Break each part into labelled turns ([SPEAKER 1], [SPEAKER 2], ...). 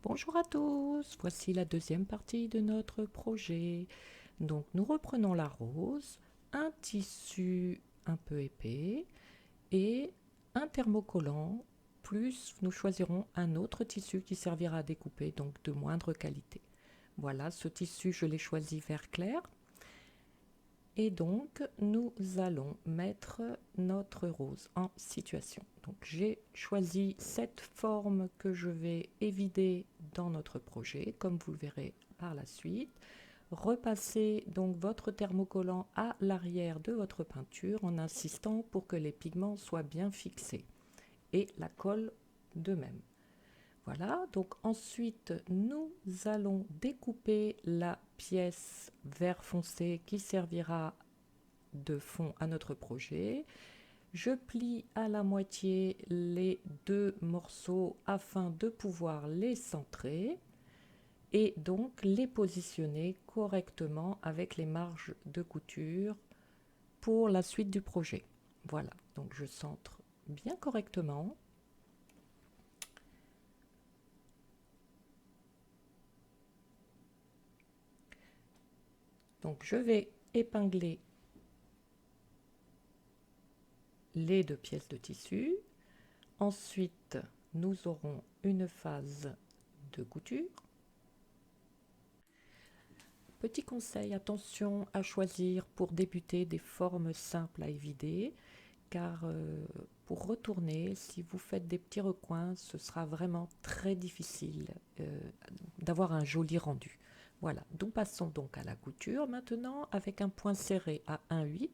[SPEAKER 1] Bonjour à tous, voici la deuxième partie de notre projet. Donc nous reprenons la rose, un tissu un peu épais et un thermocollant, plus nous choisirons un autre tissu qui servira à découper, donc de moindre qualité. Voilà, ce tissu je l'ai choisi vert clair. Et donc, nous allons mettre notre rose en situation. Donc, j'ai choisi cette forme que je vais évider dans notre projet, comme vous le verrez par la suite. Repassez donc votre thermocollant à l'arrière de votre peinture en insistant pour que les pigments soient bien fixés et la colle de même. Voilà, donc ensuite nous allons découper la pièce vert foncé qui servira de fond à notre projet. Je plie à la moitié les deux morceaux afin de pouvoir les centrer et donc les positionner correctement avec les marges de couture pour la suite du projet. Voilà, donc je centre bien correctement. Donc je vais épingler les deux pièces de tissu. Ensuite, nous aurons une phase de couture. Petit conseil, attention à choisir pour débuter des formes simples à évider, car pour retourner, si vous faites des petits recoins, ce sera vraiment très difficile d'avoir un joli rendu. Voilà, nous passons donc à la couture maintenant avec un point serré à 1,8.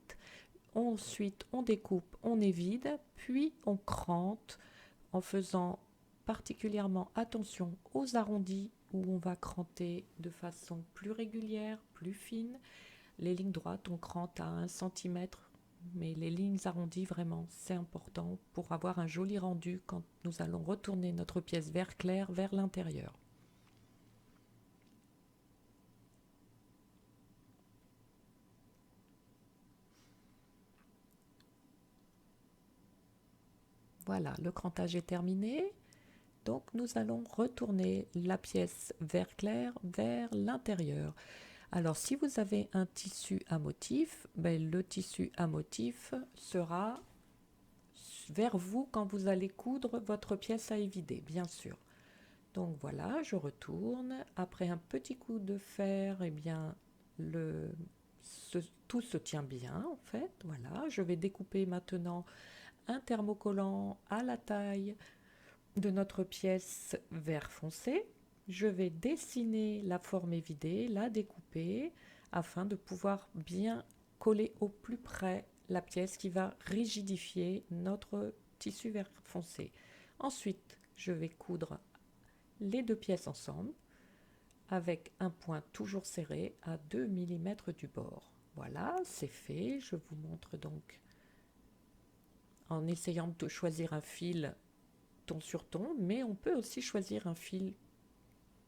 [SPEAKER 1] Ensuite, on découpe, on évide, puis on crante en faisant particulièrement attention aux arrondis où on va cranter de façon plus régulière, plus fine. Les lignes droites, on crante à 1 cm, mais les lignes arrondies, vraiment, c'est important pour avoir un joli rendu quand nous allons retourner notre pièce vert clair vers l'intérieur. Voilà, le crantage est terminé. Donc nous allons retourner la pièce vert clair vers l'intérieur. Alors si vous avez un tissu à motif, le tissu à motif sera vers vous quand vous allez coudre votre pièce à évider, bien sûr. Donc voilà, je retourne. Après un petit coup de fer, eh bien, tout se tient bien en fait. Voilà, je vais découper maintenant un thermocollant à la taille de notre pièce vert foncé. Je vais dessiner la forme évidée, la découper afin de pouvoir bien coller au plus près la pièce qui va rigidifier notre tissu vert foncé. Ensuite, je vais coudre les deux pièces ensemble avec un point toujours serré à 2 mm du bord. Voilà, c'est fait. Je vous montre donc en essayant de choisir un fil ton sur ton, mais on peut aussi choisir un fil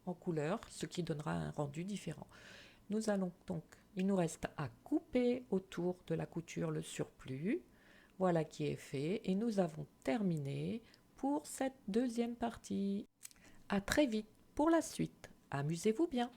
[SPEAKER 1] en couleur, ce qui donnera un rendu différent. Nous allons donc, il nous reste à couper autour de la couture le surplus. Voilà qui est fait et nous avons terminé pour cette deuxième partie. À très vite pour la suite. Amusez-vous bien.